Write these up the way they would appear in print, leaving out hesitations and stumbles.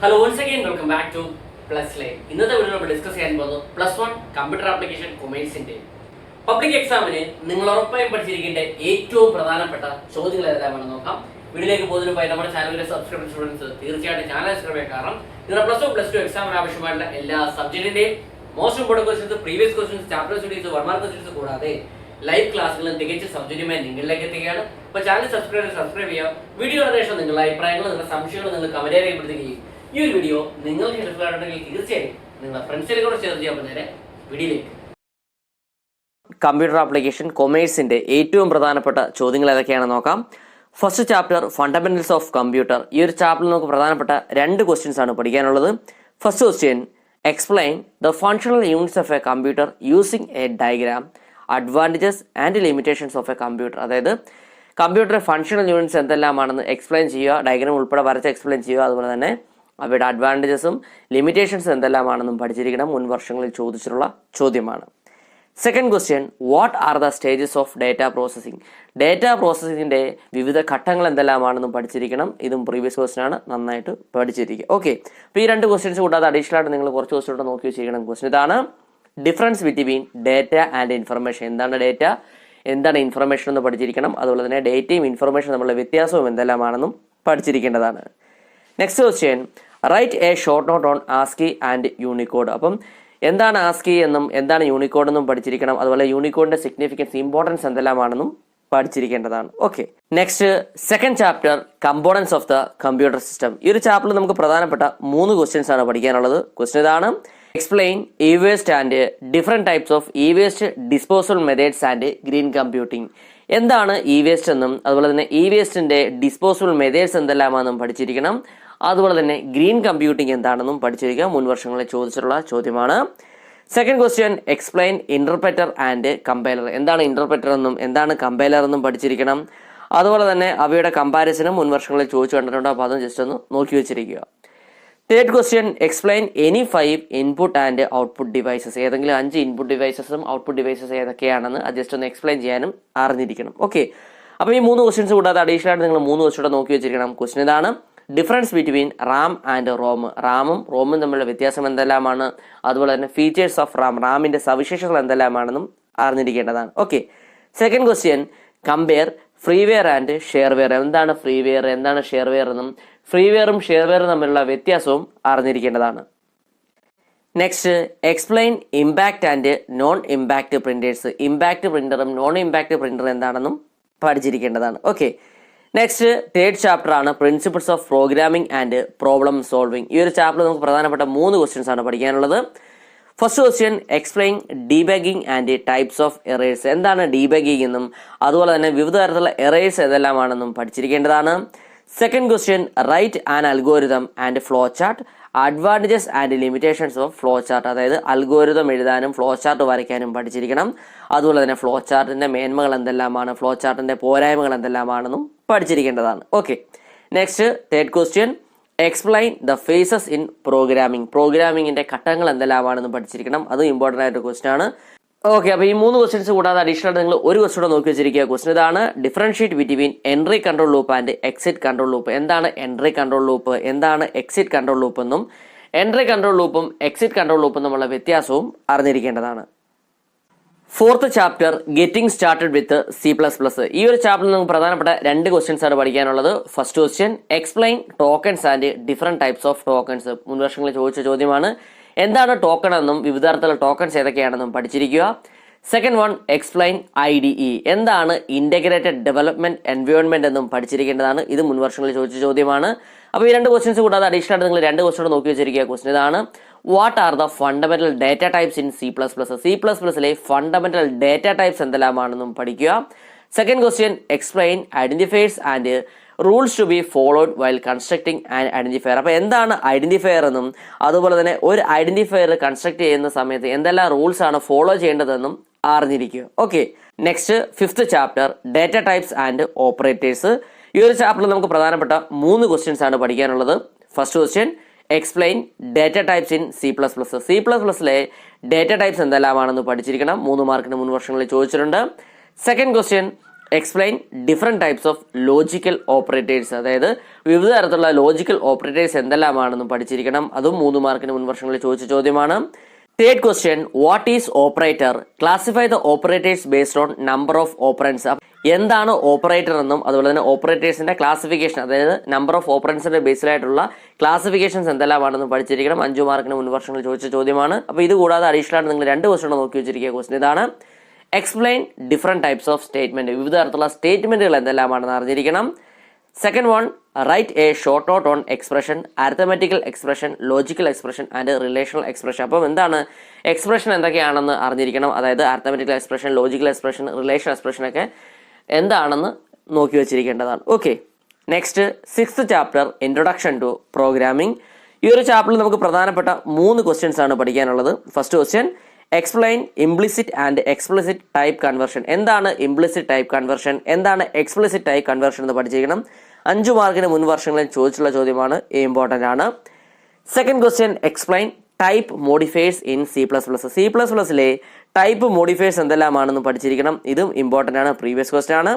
Hello, once again, welcome back to Plus Lane. ഇന്നത്തെ video നമ്മൾ discuss ചെയ്യാൻ പോകുന്നത് +1 കമ്പ്യൂട്ടർ ആപ്ലിക്കേഷൻ കൊമേഴ്സിന്റെ പബ്ലിക് എക്സാമിന് നിങ്ങൾ ഉറപ്പായും പഠിച്ചിരിക്കേണ്ട ഏറ്റവും പ്രധാനപ്പെട്ട ചോദ്യങ്ങൾ ഏതാണെന്ന് നോക്കാം. വീഡിയോയിലേക്ക് പോകുന്നതിന് മുമ്പായി നമ്മുടെ ചാനലിലെ സബ്സ്ക്രൈബ് സ്റ്റുഡൻസ് തീർച്ചയായിട്ടും ചാനൽ സബ്സ്ക്രൈബ് ചെയ്യാൻ. കാരണം നിങ്ങളുടെ +1 +2 എക്സാമിന് ആവശ്യമായിട്ടുള്ള എല്ലാ സബ്ജക്റ്റിന്റെയും most important questions, previous questions, chapter studies, 1 mark questions കൂടാതെ ലൈവ് ക്ലാസ്സുകളും തികച്ച സൗജന്യമായി നിങ്ങളിലേക്ക് എത്തുകയാണ്. അപ്പോൾ ചാനൽ സബ്സ്ക്രൈബ് ചെയ്യുക. വീഡിയോയുടെ ശേഷം നിങ്ങളുടെ അഭിപ്രായങ്ങൾ, നിങ്ങളുടെ സംശയങ്ങൾ നിങ്ങൾ കമന്റ് രേഖപ്പെടുത്തുകയും ഈ ഒരു വീഡിയോ നിങ്ങൾക്ക് ഇഷ്ടപ്പെടാറുണ്ടെങ്കിൽ തീർച്ചയായും നിങ്ങളുടെ ഫ്രണ്ട്സിനെ കൂടെ ഷെയർ ചെയ്യാൻ നേരെ വീഡിയോയിലേക്ക്. കമ്പ്യൂട്ടർ ആപ്ലിക്കേഷൻ കൊമേഴ്സിന്റെ ഏറ്റവും പ്രധാനപ്പെട്ട ചോദ്യങ്ങൾ ഏതൊക്കെയാണെന്ന് നോക്കാം. First chapter fundamentals of computer. ഈ ഒരു ചാപ്റ്ററിൽ നമുക്ക് പ്രധാനപ്പെട്ട 2 ക്വസ്റ്റ്യൻസ് ആണ് പഠിക്കാനുള്ളത്. First question, explain the functional units of A computer using A diagram, advantages and limitations of A computer. അതായത് കമ്പ്യൂട്ടറിലെ ഫങ്ഷണൽ യൂണിറ്റ്സ് എന്തെല്ലാമാണെന്ന് എക്സ്പ്ലെയിൻ ചെയ്യുക, ഡയഗ്രാം ഉൾപ്പെടെ വരച്ച് എക്സ്പ്ലെയിൻ ചെയ്യുക. അതുപോലെ തന്നെ അവയുടെ അഡ്വാൻറ്റേജസും ലിമിറ്റേഷൻസും എന്തെല്ലാമാണെന്നും പഠിച്ചിരിക്കണം. മുൻ വർഷങ്ങളിൽ ചോദിച്ചിട്ടുള്ള ചോദ്യമാണ്. Second question, what are the stages of data processing. Data പ്രോസസ്സിങ്ങിൻ്റെ വിവിധ ഘട്ടങ്ങൾ എന്തെല്ലാമാണെന്നും പഠിച്ചിരിക്കണം. ഇതും പ്രീവിയസ് ക്വസ്റ്റ്യൻ ആണ്, നന്നായിട്ട് പഠിച്ചിരിക്കുക. ഓക്കെ, അപ്പോൾ ഈ 2 ക്വസ്റ്റ്യൻസ് കൂടാതെ അഡീഷണൽ ആയിട്ട് നിങ്ങൾ കുറച്ച് ക്വസ്റ്റ്യൻ നോക്കി വെച്ചിരിക്കണം. ക്വസ്റ്റ്യൻ ഇതാണ്, difference between data and information. എന്താണ് ഡേറ്റ, എന്താണ് ഇൻഫർമേഷൻ എന്ന് പഠിച്ചിരിക്കണം. അതുപോലെ തന്നെ ഡേറ്റയും ഇൻഫർമേഷൻ തമ്മിലുള്ള വ്യത്യാസവും എന്തെല്ലാമാണെന്നും പഠിച്ചിരിക്കേണ്ടതാണ്. Next question, write a short note on ASCII and Unicode. അപ്പം എന്താണ് ആസ്കി എന്നും എന്താണ് യൂണിക്കോഡ് എന്നും പഠിച്ചിരിക്കണം. അതുപോലെ യൂണിക്കോഡിന്റെ സിഗ്നിഫിക്കൻസ്, ഇമ്പോർട്ടൻസ് എന്തെല്ലാമാണെന്നും പഠിച്ചിരിക്കേണ്ടതാണ്. Okay, next second chapter components of the computer system. ഈ ഒരു ചാപ്റ്ററിൽ നമുക്ക് പ്രധാനപ്പെട്ട 3 ക്വസ്റ്റ്യൻസ് ആണ് പഠിക്കാനുള്ളത്. ക്വസ്റ്റ്യൻ ഇതാണ്, explain E waste and different types of E waste disposal methods and green computing. എന്താണ് ഇ വേസ്റ്റ് എന്നും അതുപോലെ തന്നെ ഇ വേസ്റ്റിന്റെ ഡിസ്പോസൽ മെത്തേഡ്സ് എന്തെല്ലാമാണെന്നും പഠിച്ചിരിക്കണം. അതുപോലെ തന്നെ ഗ്രീൻ കമ്പ്യൂട്ടിംഗ് എന്താണെന്നും പഠിച്ചിരിക്കുക. മുൻ വർഷങ്ങളിൽ ചോദിച്ചിട്ടുള്ള ചോദ്യമാണ്. Second question, explain interpreter and compiler. എന്താണ് ഇന്റർപ്രറ്റർ എന്നും എന്താണ് കമ്പൈലർ എന്നും പഠിച്ചിരിക്കണം. അതുപോലെ തന്നെ അവയുടെ കമ്പാരിസനും മുൻ വർഷങ്ങളിൽ ചോദിച്ചു കണ്ടിട്ടുണ്ട്. അപ്പോൾ അതും ജസ്റ്റ് ഒന്ന് നോക്കി വെച്ചിരിക്കുക. Third question, explain any 5 input and output devices. ഏതെങ്കിലും 5 ഇൻപുട്ട് ഡിവൈസസും ഔട്ട്പുട്ട് ഡിവൈസസ് ഏതൊക്കെയാണെന്ന് ജസ്റ്റ് ഒന്ന് എക്സ്പ്ലെയിൻ ചെയ്യാനും അറിഞ്ഞിരിക്കണം. ഓക്കെ, അപ്പോൾ ഈ 3 ക്വസ്റ്റ്യൻസ് കൂടാതെ അഡീഷണൽ ആയിട്ട് നിങ്ങൾ 3 ക്വസ്റ്റ്യൻ നോക്കി വെച്ചിരിക്കണം. ക്വസ്റ്റ്യൻ ഇതാണ്, difference between RAM and ROM. റാമും റോമും തമ്മിലുള്ള വ്യത്യാസം എന്തെല്ലാമാണ്, അതുപോലെ തന്നെ ഫീച്ചേഴ്സ് ഓഫ് റാം, റാമിന്റെ സവിശേഷതകൾ എന്തെല്ലാമാണെന്നും അറിഞ്ഞിരിക്കേണ്ടതാണ്. Okay, second question, compare freeware and shareware. എന്താണ് ഫ്രീവെയർ, എന്താണ് ഷെയർവെയർ എന്നും ഫ്രീവെയറും ഷെയർവെയറും തമ്മിലുള്ള വ്യത്യാസവും അറിഞ്ഞിരിക്കേണ്ടതാണ്. Next, explain impact and non impact printers. Impact പ്രിന്ററും നോൺ ഇമ്പാക്ട് പ്രിന്റർ എന്താണെന്നും പഠിച്ചിരിക്കേണ്ടതാണ്. ഓക്കെ, നെക്സ്റ്റ് തേർഡ് ചാപ്റ്റർ ആണ് principles of programming and problem solving. ഈ ഒരു ചാപ്റ്ററിൽ നമുക്ക് പ്രധാനപ്പെട്ട 3 ക്വസ്റ്റ്യൻസ് ആണ് പഠിക്കാനുള്ളത്. First question, explain debugging and types of errors. എന്താണ് ഡീബഗിംഗ് എന്നും അതുപോലെ തന്നെ വിവിധ തരത്തിലുള്ള എറേഴ്സ് ഏതെല്ലാമാണെന്നും പഠിച്ചിരിക്കേണ്ടതാണ്. Second question, write an algorithm and flow chart, advantages and limitations of flow chart. അതായത് അൽഗോരിതം എഴുതാനും ഫ്ലോ ചാർട്ട് വരയ്ക്കാനും പഠിച്ചിരിക്കണം. അതുപോലെ തന്നെ ഫ്ലോ ചാർട്ടിന്റെ മേന്മകൾ എന്തെല്ലാമാണ്, ഫ്ലോ ചാർട്ടിന്റെ പോരായ്മകൾ എന്തെല്ലാമാണെന്നും പഠിച്ചിരിക്കേണ്ടതാണ്. Okay, next third question, explain the phases in programming. പ്രോഗ്രാമിംഗിന്റെ ഘട്ടങ്ങൾ എന്തെല്ലാമാണെന്നും പഠിച്ചിരിക്കണം. അത് ഇമ്പോർട്ടൻ്റ് ആയിട്ട് ക്വസ്റ്റ്യൻ ആണ്. ഓക്കെ, അപ്പോൾ ഈ 3 ക്വസ്റ്റ്യൻസ് കൂടാതെ അഡീഷണൽ നിങ്ങൾ ഒരു ക്വസ്റ്റ്യൻ നോക്കി വെച്ചിരിക്കുക. ക്വസ്റ്റ്യൻ ഇതാണ്, differentiate between entry control loop and exit control loop. എന്താണ് എൻട്രി കൺട്രോൾ ലൂപ്പ്, എന്താണ് എക്സിറ്റ് കൺട്രോൾ ലൂപ്പ് എന്നും എൻട്രി കൺട്രോൾ ലൂപ്പും എക്സിറ്റ് കൺട്രോൾ ലൂപ്പും തമ്മിലുള്ള വ്യത്യാസവും അറിഞ്ഞിരിക്കേണ്ടതാണ്. Fourth chapter, getting started with C++. ഈ ഒരു ചാപ്റ്ററിൽ നമുക്ക് പ്രധാനപ്പെട്ട 2 ക്വസ്റ്റ്യൻസ് ആണ് പഠിക്കാനുള്ളത്. First question, explain tokens and different types of tokens. മുൻ വർഷങ്ങളിൽ ചോദിച്ച ചോദ്യമാണ്. എന്താണ് ടോക്കൺ എന്നും വിവിധ തരത്തിലുള്ള ടോക്കൺസ് ഏതൊക്കെയാണെന്നും പഠിച്ചിരിക്കുക. Second one, explain IDE. എന്താണ് ഇന്റഗ്രേറ്റഡ് ഡെവലപ്മെന്റ് എൻവയോൺമെന്റ് എന്നും പഠിച്ചിരിക്കേണ്ടതാണ്. ഇത് മുൻ വർഷങ്ങളിൽ ചോദിച്ച ചോദ്യമാണ്. അപ്പോൾ ഈ 2 ക്വസ്റ്റ്യൻസ് കൂടാതെ അഡീഷണൽ ആയിട്ട് നിങ്ങൾ 2 ക്വസ്റ്റ്യൻ നോക്കി വെച്ചിരിക്കുക. ക്വസ്റ്റ്യൻ ഇതാണ്, what are the fundamental data types in C++. Fundamental data types എന്തെല്ലാമാണെന്നും പഠിക്കുക. Second question, explain identifiers and rules to be followed while constructing an identifier. അപ്പോൾ എന്താണ് ഐഡന്റിഫയർ എന്നും അതുപോലെ തന്നെ ഒരു ഐഡന്റിഫയർ കൺസ്ട്രക്ട് ചെയ്യുന്ന സമയത്ത് എന്തെല്ലാം റൂൾസ് ആണ് ഫോളോ ചെയ്യേണ്ടതെന്നും അറിഞ്ഞിരിക്കുക. Okay, next fifth chapter, data types and operators. ഈ ഒരു ചാപ്റ്ററിൽ നമുക്ക് പ്രധാനപ്പെട്ട 3 ക്വസ്റ്റ്യൻസ് ആണ് പഠിക്കാനുള്ളത്. First question, explain data types in C++. Data types എന്തെല്ലാമാണെന്ന് പഠിച്ചിരിക്കണം. 3 മാർക്കിന് മുൻ വർഷങ്ങളിൽ ചോദിച്ചിട്ടുണ്ട്. Second question, explain different types of logical operators, അതായത് വിവിധ തരത്തിലുള്ള ലോജിക്കൽ ഓപ്പറേറ്റേഴ്സ് എന്തെല്ലാമാണെന്നും പഠിച്ചിരിക്കണം. അതും 3 മാർക്കിന് മുൻ വർഷങ്ങളിൽ ചോദിച്ച ചോദ്യമാണ്. Third question, what is operator? Classify the operators based on number of operands. എന്താണ് ഓപ്പറേറ്റർ എന്നും അതുപോലെ തന്നെ ഓപ്പറേറ്റേഴ്സിന്റെ ക്ലാസിഫിക്കേഷൻ, അതായത് നമ്പർ ഓഫ് ഓപ്പറൻസിന്റെ ബേസിലായിട്ടുള്ള ക്ലാസിഫിക്കേഷൻസ് എന്തെല്ലാമാണെന്നും പഠിച്ചിരിക്കണം. 5 മാർക്കിന് മുൻ വർഷങ്ങളിൽ ചോദിച്ച ചോദ്യമാണ്. അപ്പോൾ ഇത് കൂടാതെ അഡീഷണൽ ആയിട്ട് നിങ്ങൾ 2 ക്വസ്റ്റ്യൻ നോക്കി വെച്ചിരിക്കുക. ക്വസ്റ്റ്യൻ ഇതാണ്: explain different types of statement. വിവിധ തരത്തിലുള്ള സ്റ്റേറ്റ്മെന്റുകൾ എന്തെല്ലാമാണെന്ന് അറിഞ്ഞിരിക്കണം. Second one, write a short note on expression, arithmetical expression, logical expression and relational expression. അപ്പം എന്താണ് എക്സ്പ്രഷൻ എന്തൊക്കെയാണെന്ന് അറിഞ്ഞിരിക്കണം. അതായത് arithmetical expression, logical expression, relational expression ഒക്കെ എന്താണെന്ന് നോക്കി വെച്ചിരിക്കേണ്ടതാണ്. Okay, next 6th chapter, introduction to programming. ഈ ഒരു ചാപ്റ്ററിൽ നമുക്ക് പ്രധാനപ്പെട്ട 3 ക്വസ്റ്റ്യൻസ് ആണ് പഠിക്കാനുള്ളത്. First question, explain implicit and explicit type conversion. എന്താണ് ഇംപ്ലിസിറ്റ് ടൈപ്പ് കൺവേർഷൻ, എന്താണ് എക്സ്പ്ലിസിറ്റ് ടൈപ്പ് കൺവേർഷൻ എന്ന് പഠിച്ചിരിക്കണം. 5 മാർക്കിന് മുൻ വർഷങ്ങളിൽ ചോദിച്ചുള്ള ചോദ്യമാണ്, ഇമ്പോർട്ടൻ്റ് ആണ്. Second question, explain type modifiers in C++. C++ലെ ടൈപ്പ് മോഡിഫയേഴ്സ് എന്തെല്ലാമാണെന്ന് പഠിച്ചിരിക്കണം. ഇതും ഇമ്പോർട്ടൻ്റ് ആണ്, പ്രീവിയസ് ക്വസ്റ്റ്യൻ ആണ്.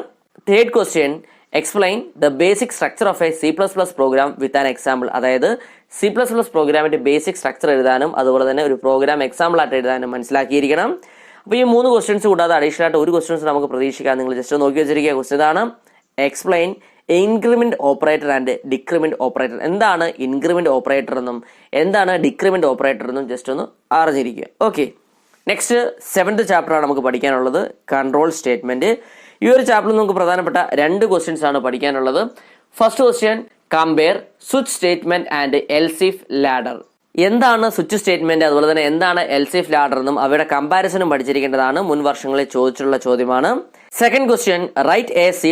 Third question, explain the basic structure of a C++ program with an example. അതായത് C++ പ്രോഗ്രാമിന്റെ ബേസിക് സ്ട്രക്ചർ എഴുതാനും അതുപോലെ തന്നെ ഒരു പ്രോഗ്രാം എക്സാമ്പിൾ ആയിട്ട് എഴുതാനും മനസ്സിലാക്കിയിരിക്കണം. അപ്പോൾ ഈ 3 ക്വസ്റ്റ്യൻസ് കൂടാതെ അഡീഷണൽ ആയിട്ട് 1 ക്വസ്റ്റ്യൻസ് നമുക്ക് പ്രതീക്ഷിക്കാം. നിങ്ങൾ ജസ്റ്റ് നോക്കി വെച്ചിരിക്കുക. ക്വസ്റ്റ്യൻ ഇതാണ്: explain increment operator and decrement operator. എന്താണ് ഇൻക്രിമെന്റ് ഓപ്പറേറ്റർ എന്നും എന്താണ് ഡിക്രിമെന്റ് ഓപ്പറേറ്റർ എന്നും ജസ്റ്റ് ഒന്ന് അറിഞ്ഞിരിക്കുക. ഓക്കെ, നെക്സ്റ്റ് 7th ചാപ്റ്റർ ആണ് നമുക്ക് പഠിക്കാനുള്ളത്, കൺട്രോൾ സ്റ്റേറ്റ്മെന്റ്. ഈ ഒരു ചാപ്റ്ററിൽ നമുക്ക് പ്രധാനപ്പെട്ട 2 ക്വസ്റ്റ്യൻസ് ആണ് പഠിക്കാനുള്ളത്. First question, compare switch statement and else if ladder. എന്താണ് സ്വിച്ച് സ്റ്റേറ്റ്മെന്റ് അതുപോലെ തന്നെ എന്താണ് എൽസ് ഇഫ് ലാഡർ എന്നും അവയുടെ കമ്പാരിസണും പഠിച്ചിരിക്കേണ്ടതാണ്. മുൻ വർഷങ്ങളിൽ ചോദിച്ചിട്ടുള്ള ചോദ്യമാണ്. Second question, write a C++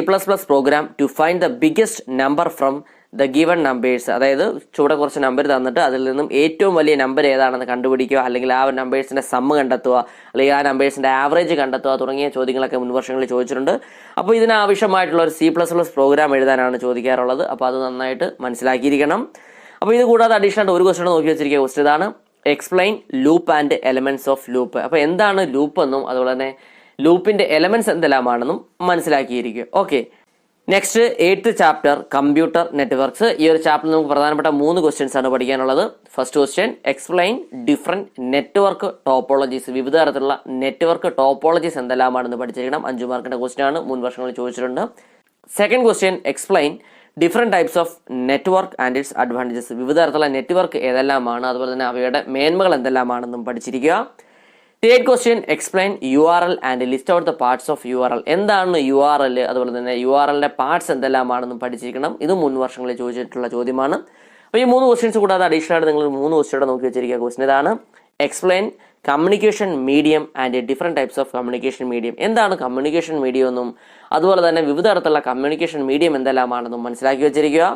program to find the biggest number from the given numbers. അതായത് ചൂടെ കുറച്ച് നമ്പർ തന്നിട്ട് അതിൽ നിന്നും ഏറ്റവും വലിയ നമ്പർ ഏതാണെന്ന് കണ്ടുപിടിക്കുക, അല്ലെങ്കിൽ ആ നമ്പേഴ്സിന്റെ സമ്മ് കണ്ടെത്തുക, അല്ലെങ്കിൽ ആ നമ്പേഴ്സിന്റെ ആവറേജ് കണ്ടെത്തുക തുടങ്ങിയ ചോദ്യങ്ങളൊക്കെ മുൻ വർഷങ്ങളിൽ ചോദിച്ചിട്ടുണ്ട്. അപ്പോൾ ഇതിനാവശ്യമായിട്ടുള്ള ഒരു C++ പ്രോഗ്രാം എഴുതാനാണ് ചോദിക്കാറുള്ളത്. അപ്പോൾ അത് നന്നായിട്ട് മനസ്സിലാക്കിയിരിക്കണം. അപ്പോൾ ഇത് കൂടാതെ അഡീഷണൽ ആയിട്ട് 1 ക്വസ്റ്റ്യൻ നോക്കി വെച്ചിരിക്കുക. ക്വസ്റ്റ്യൻ ഇതാണ്: explain loop and elements of loop. അപ്പോൾ എന്താണ് ലൂപ്പ് എന്നും അതുപോലെ തന്നെ ലൂപ്പിന്റെ എലമെന്റ്സ് എന്തെല്ലാമാണെന്നും മനസ്സിലാക്കിയിരിക്കുക. Okay, next 8th chapter, computer networks. ഈ ഒരു ചാപ്റ്ററിൽ നമുക്ക് പ്രധാനപ്പെട്ട 3 ക്വസ്റ്റ്യൻസ് ആണ് പഠിക്കാനുള്ളത്. First question, explain different network topologies. വിവിധ തരത്തിലുള്ള നെറ്റ്വർക്ക് ടോപ്പോളജീസ് എന്തെല്ലാമാണെന്ന് പഠിച്ചിരിക്കണം. 5 മാർക്കിന്റെ ക്വസ്റ്റ്യൻ ആണ്, മുൻ വർഷങ്ങളിൽ ചോദിച്ചിട്ടുണ്ട്. Second question, explain different types of network and its advantages. വിവിധ തരത്തിലുള്ള നെറ്റ്വർക്ക് ഏതെല്ലാമാണ് അതുപോലെ തന്നെ അവയുടെ മേന്മകൾ എന്തെല്ലാമാണെന്നും പഠിച്ചിരിക്കുക. Third question, explain URL and list out the parts of URL. എന്താണ് URL അതുപോലെ തന്നെ URLന്റെ പാർട്സ് എന്തെല്ലാമാണെന്നും പഠിച്ചിരിക്കണം. ഇത് മുൻ വർഷങ്ങളിൽ ചോദിച്ചിട്ടുള്ള ചോദ്യമാണ്. അപ്പോൾ ഈ 3 ക്വസ്റ്റ്യൻസ് കൂടാതെ അഡീഷണൽ ആയിട്ട് നിങ്ങൾ 3 ക്വസ്റ്റ്യൻ നോക്കി വെച്ചിരിക്കുക. ക്വസ്റ്റ്യൻ ഇതാണ്: explain communication medium and different types of communication medium. എന്താണ് കമ്മ്യൂണിക്കേഷൻ മീഡിയം എന്നും അതുപോലെ തന്നെ വിവിധ തരത്തിലുള്ള കമ്മ്യൂണിക്കേഷൻ മീഡിയം എന്തെല്ലാമാണെന്നും മനസ്സിലാക്കി വെച്ചിരിക്കുക.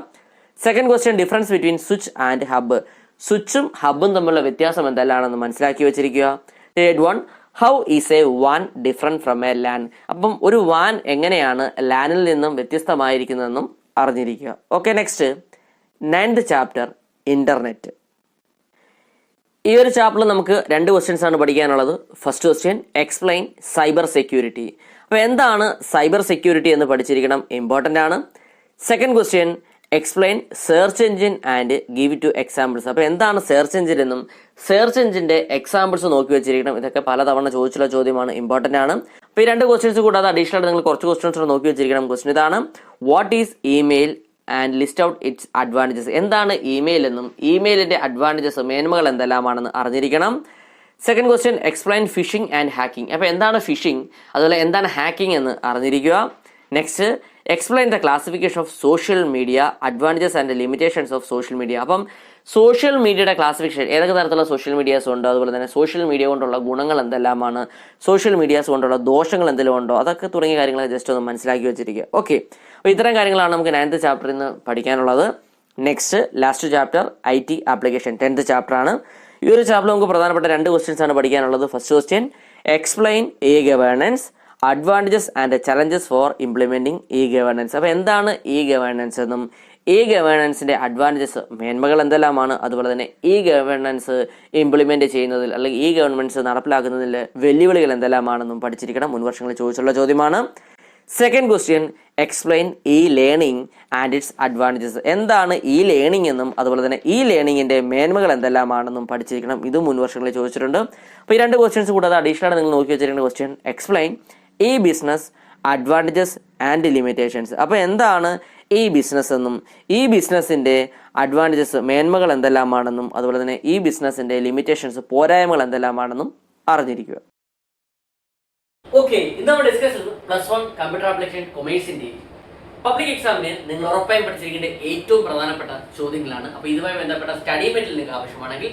Second question, difference between switch and hub. സ്വിച്ചും ഹബ്ബും തമ്മിലുള്ള വ്യത്യാസം എന്തെല്ലാമാണെന്ന് മനസ്സിലാക്കി വെച്ചിരിക്കുക. Third one, how is a വാൻ ഡിഫറെന്റ് ഫ്രം എ ലാൻ. അപ്പം ഒരു വാൻ എങ്ങനെയാണ് ലാനിൽ നിന്നും വ്യത്യസ്തമായിരിക്കുന്നതെന്നും അറിഞ്ഞിരിക്കുക. Okay, next 9th chapter, internet. ഈ ഒരു ചാപ്റ്ററിൽ നമുക്ക് 2 ക്വസ്റ്റ്യൻസ് ആണ് പഠിക്കാനുള്ളത്. First question, explain cyber security. അപ്പോൾ എന്താണ് സൈബർ സെക്യൂരിറ്റി എന്ന് പഠിച്ചിരിക്കണം, ഇമ്പോർട്ടൻ്റ് ആണ്. Second question, explain search engine and give it two examples. അപ്പോൾ എന്താണ് സെർച്ച് എഞ്ചിൻ എന്നും സെർച്ച് എഞ്ചിന്റെ എക്സാമ്പിൾസ് നോക്കി വെച്ചിരിക്കണം. ഇതൊക്കെ പലതവണ ചോദിച്ചുള്ള ചോദ്യമാണ്, ഇമ്പോർട്ടൻ്റ് ആണ്. അപ്പോൾ ഈ 2 ക്വസ്റ്റ്യൻസ് കൂടാതെ അഡീഷണൽ ആയിട്ട് നിങ്ങൾ കുറച്ച് ക്വസ്റ്റ്യൻസ് നോക്കി വെച്ചിരിക്കണം. ക്വസ്റ്റ്യൻ ഇതാണ്: what is email and list out it's advantages. എന്താണ് ഇമെയിൽ എന്നും ഇമെയിലിന്റെ അഡ്വാൻറ്റേജസ് മേന്മകൾ എന്തെല്ലാമാണെന്ന് അറിഞ്ഞിരിക്കണം. Second question, explain phishing and hacking. അപ്പോൾ എന്താണ് ഫിഷിംഗ് അതുപോലെ എന്താണ് ഹാക്കിംഗ് എന്ന് അറിഞ്ഞിരിക്കുക. Next, explain the classification of social media, advantages and limitations of social media. അപ്പം സോഷ്യൽ മീഡിയയുടെ ക്ലാസിഫിക്കേഷൻ, ഏതൊക്കെ തരത്തിലുള്ള സോഷ്യൽ മീഡിയാസ് ഉണ്ട്, അതുപോലെ തന്നെ സോഷ്യൽ മീഡിയ കൊണ്ടുള്ള ഗുണങ്ങൾ എന്തെല്ലാമാണ്, സോഷ്യൽ മീഡിയാസ് കൊണ്ടുള്ള ദോഷങ്ങൾ എന്തെങ്കിലും ഉണ്ടോ, അതൊക്കെ തുടങ്ങിയ കാര്യങ്ങൾ ജസ്റ്റ് ഒന്ന് മനസ്സിലാക്കി വെച്ചിരിക്കുക. ഓക്കെ, അപ്പോൾ ഇത്തരം കാര്യങ്ങളാണ് നമുക്ക് 9th ചാപ്റ്ററിൽ നിന്ന് പഠിക്കാനുള്ളത്. Next last chapter, IT application, 10th chapter ആണ്. ഈ ഒരു ചാപ്റ്ററിൽ നമുക്ക് പ്രധാനപ്പെട്ട 2 ക്വസ്റ്റ്യൻസ് ആണ് പഠിക്കാനുള്ളത്. First question, explain governance, advantages and challenges for implementing governance. അപ്പോൾ എന്താണ് ഗവേണൻസ് എന്നും ഗവേണൻസിന്റെ അഡ്വാൻറ്റേജസ് മേന്മകൾ എന്തെല്ലാമാണ്, അതുപോലെ തന്നെ ഗവേണൻസ് ഇംപ്ലിമെന്റ് ചെയ്യുന്നതിൽ അല്ലെങ്കിൽ ഗവേണൻസ് നടപ്പിലാക്കുന്നതിൽ വെല്ലുവിളികൾ എന്തെല്ലാമാണെന്നും പഠിച്ചിരിക്കണം. മുൻ വർഷങ്ങളിൽ ചോദിച്ചുള്ള ചോദ്യമാണ്. Second question explain E learning and its advantages. എന്താണ് ഇ ലേണിംഗ് എന്നും അതുപോലെ തന്നെ ഇ ലേണിംഗിൻ്റെ മേന്മകൾ എന്തെല്ലാമാണെന്നും പഠിച്ചിരിക്കണം. ഇതും മുൻ വർഷങ്ങളിൽ ചോദിച്ചിട്ടുണ്ട്. അപ്പോൾ ഈ രണ്ട് ക്വസ്റ്റ്യൻസ് കൂടാതെ അഡീഷണൽ ആയിട്ട് നിങ്ങൾ നോക്കി വെച്ചിരിക്കുന്ന question explain E business advantages and limitations. അപ്പോൾ എന്താണ് ഈ ബിസിനസ് എന്നും ഈ ബിസിനസ്സിൻ്റെ അഡ്വാൻറ്റേജസ് മേന്മകൾ എന്തെല്ലാമാണെന്നും അതുപോലെ തന്നെ ഈ ബിസിനസ്സിൻ്റെ ലിമിറ്റേഷൻസ് പോരായ്മകൾ എന്തെല്ലാമാണെന്നും അറിഞ്ഞിരിക്കുക. ഓക്കെ, ഇന്ന് നമ്മൾ ഡിസ്കസ് ചെയ്തത് +1 കമ്പ്യൂട്ടർ ആപ്ലിക്കേഷൻ കൊമേഴ്സിന്റെ പബ്ലിക് എക്സാമിന് നിങ്ങൾ ഉറപ്പായും പഠിച്ചിരിക്കേണ്ട ഏറ്റവും പ്രധാനപ്പെട്ട ചോദ്യങ്ങളാണ്. അപ്പോൾ ഇതുമായി ബന്ധപ്പെട്ട സ്റ്റഡി മെറ്റീരിയൽ നിങ്ങൾക്ക് ആവശ്യമാണെങ്കിൽ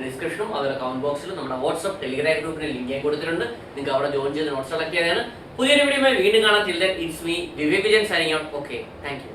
ഡിസ്ക്രിപ്ഷനും അതുപോലെ കമന്റ് ബോക്സിലും നമ്മുടെ വാട്സ്ആപ്പ് ടെലിഗ്രാം ഗ്രൂപ്പിന് ലിങ്ക് ഞാൻ കൊടുത്തിട്ടുണ്ട്. നിങ്ങൾക്ക് അവിടെ ജോയിൻ ചെയ്ത് നോട്ട്സ് കളക്ട് ചെയ്യാനാണ്. പുതിയൊരു വീഡിയോയുമായി വീണ്ടും കാണാൻ. Till then it's me Vivek Vijayan signing out. Okay, thank you.